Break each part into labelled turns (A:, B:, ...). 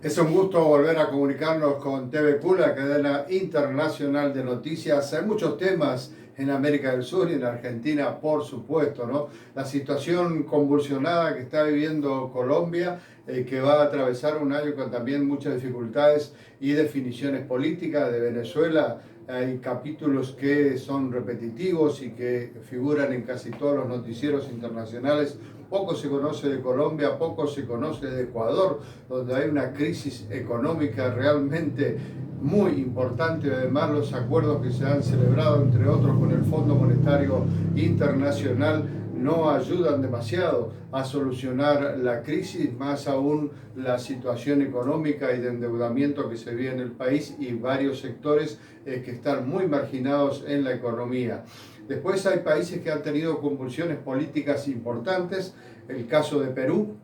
A: Es un gusto volver a comunicarnos con TVQ, la cadena internacional de noticias. Hay muchos temas en América del Sur y en Argentina, por supuesto, ¿no? La situación convulsionada que está viviendo Colombia, que va a atravesar un año con también muchas dificultades y definiciones políticas. De Venezuela hay capítulos que son repetitivos y que figuran en casi todos los noticieros internacionales. Poco se conoce de Colombia, poco se conoce de Ecuador, donde hay una crisis económica realmente muy importante. Además, los acuerdos que se han celebrado, entre otros con el Fondo Monetario Internacional, no ayudan demasiado a solucionar la crisis, más aún la situación económica y de endeudamiento que se vive en el país y varios sectores que están muy marginados en la economía. Después hay países que han tenido convulsiones políticas importantes, el caso de Perú,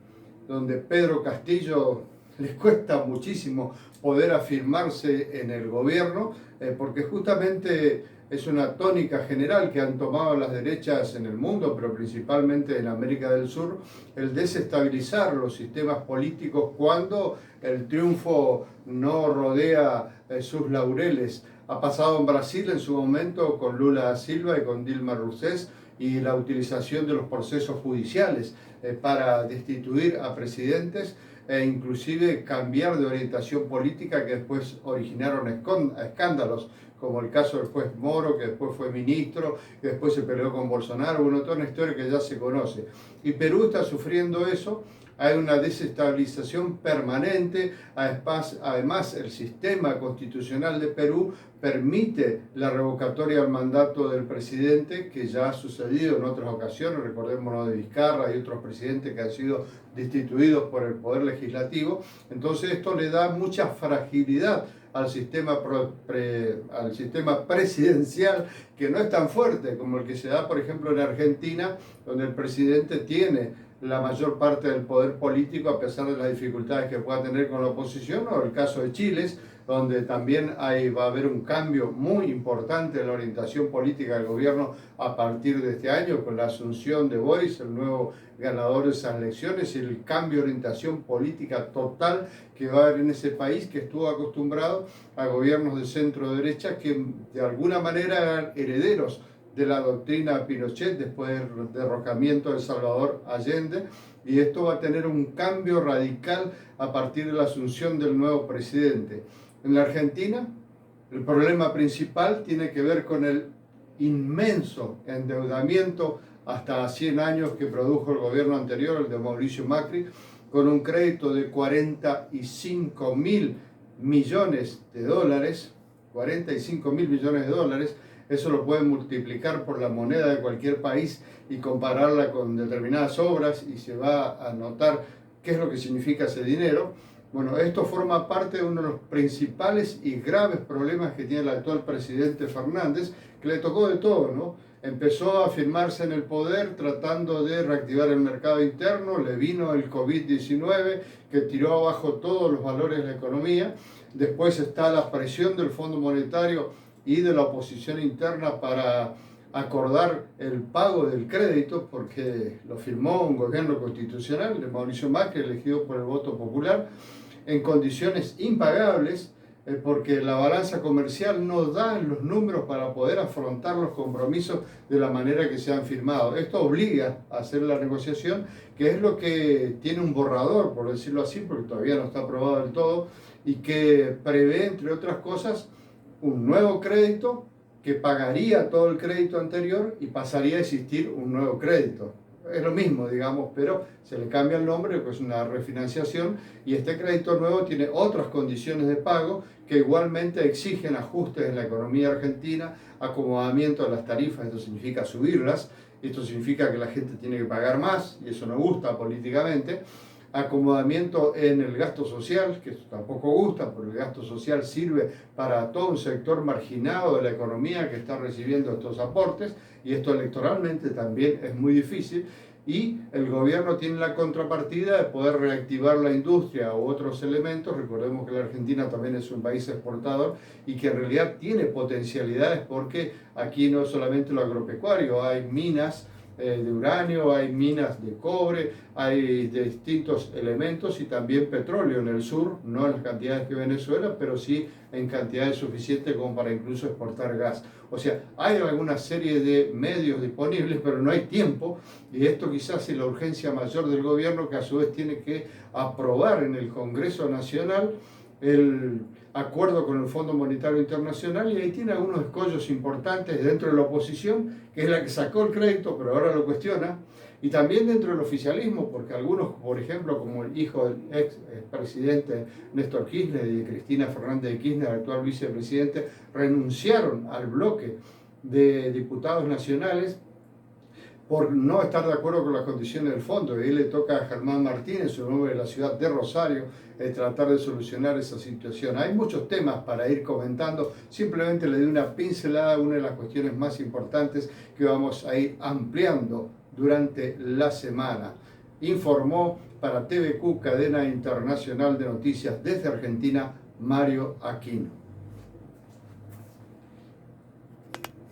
A: donde Pedro Castillo les cuesta muchísimo poder afirmarse en el gobierno, porque justamente es una tónica general que han tomado las derechas en el mundo, pero principalmente en América del Sur, el desestabilizar los sistemas políticos cuando el triunfo no rodea sus laureles. Ha pasado en Brasil en su momento con Lula da Silva y con Dilma Rousseff, y la utilización de los procesos judiciales para destituir a presidentes e inclusive cambiar de orientación política que después originaron escándalos, como el caso del juez Moro, que después fue ministro, que después se peleó con Bolsonaro. Bueno, toda una historia que ya se conoce. Y Perú está sufriendo eso. Hay una desestabilización permanente. Además, el sistema constitucional de Perú permite la revocatoria del mandato del presidente, que ya ha sucedido en otras ocasiones. Recordémonos de Vizcarra y otros presidentes que han sido destituidos por el Poder Legislativo. Entonces esto le da mucha fragilidad al sistema presidencial, que no es tan fuerte como el que se da, por ejemplo, en Argentina, donde el presidente tiene la mayor parte del poder político a pesar de las dificultades que pueda tener con la oposición, o el caso de Chile, donde también va a haber un cambio muy importante en la orientación política del gobierno a partir de este año, con la asunción de Boric, el nuevo ganador de esas elecciones, y el cambio de orientación política total que va a haber en ese país, que estuvo acostumbrado a gobiernos de centro-derecha que de alguna manera eran herederos de la doctrina Pinochet después del derrocamiento de Salvador Allende, y esto va a tener un cambio radical a partir de la asunción del nuevo presidente. En la Argentina, el problema principal tiene que ver con el inmenso endeudamiento hasta 100 años que produjo el gobierno anterior, el de Mauricio Macri, con un crédito de 45.000 millones de dólares, 45.000 millones de dólares. Eso lo pueden multiplicar por la moneda de cualquier país y compararla con determinadas obras, y se va a notar qué es lo que significa ese dinero. Bueno, esto forma parte de uno de los principales y graves problemas que tiene el actual presidente Fernández, que le tocó de todo, ¿no? Empezó a afirmarse en el poder tratando de reactivar el mercado interno, le vino el COVID-19 que tiró abajo todos los valores de la economía. Después está la presión del Fondo Monetario y de la oposición interna para acordar el pago del crédito, porque lo firmó un gobierno constitucional de Mauricio Macri, elegido por el voto popular, en condiciones impagables, porque la balanza comercial no da los números para poder afrontar los compromisos de la manera que se han firmado. Esto obliga a hacer la negociación, que es lo que tiene un borrador, por decirlo así, porque todavía no está aprobado del todo, y que prevé, entre otras cosas, un nuevo crédito que pagaría todo el crédito anterior y pasaría a existir un nuevo crédito. Es lo mismo, digamos, pero se le cambia el nombre, pues es una refinanciación, y este crédito nuevo tiene otras condiciones de pago que igualmente exigen ajustes en la economía argentina, acomodamiento de las tarifas. Esto significa subirlas, esto significa que la gente tiene que pagar más, y eso no gusta políticamente. Acomodamiento en el gasto social, que tampoco gusta, porque el gasto social sirve para todo un sector marginado de la economía que está recibiendo estos aportes, y esto electoralmente también es muy difícil. Y el gobierno tiene la contrapartida de poder reactivar la industria u otros elementos. Recordemos que la Argentina también es un país exportador y que en realidad tiene potencialidades, porque aquí no es solamente lo agropecuario, hay minas, de uranio, hay minas de cobre, hay de distintos elementos y también petróleo en el sur, no en las cantidades que Venezuela, pero sí en cantidades suficientes como para incluso exportar gas. O sea, hay alguna serie de medios disponibles, pero no hay tiempo, y esto quizás es la urgencia mayor del gobierno, que a su vez tiene que aprobar en el Congreso Nacional el acuerdo con el Fondo Monetario Internacional, y ahí tiene algunos escollos importantes dentro de la oposición, que es la que sacó el crédito, pero ahora lo cuestiona, y también dentro del oficialismo, porque algunos, por ejemplo, como el hijo del ex presidente Néstor Kirchner y de Cristina Fernández de Kirchner, actual vicepresidente, renunciaron al bloque de diputados nacionales por no estar de acuerdo con las condiciones del fondo. Y ahí le toca a Germán Martínez, su nombre de la ciudad de Rosario, tratar de solucionar esa situación. Hay muchos temas para ir comentando, simplemente le doy una pincelada a una de las cuestiones más importantes que vamos a ir ampliando durante la semana. Informó para TVQ, Cadena Internacional de Noticias desde Argentina, Mario Aquino.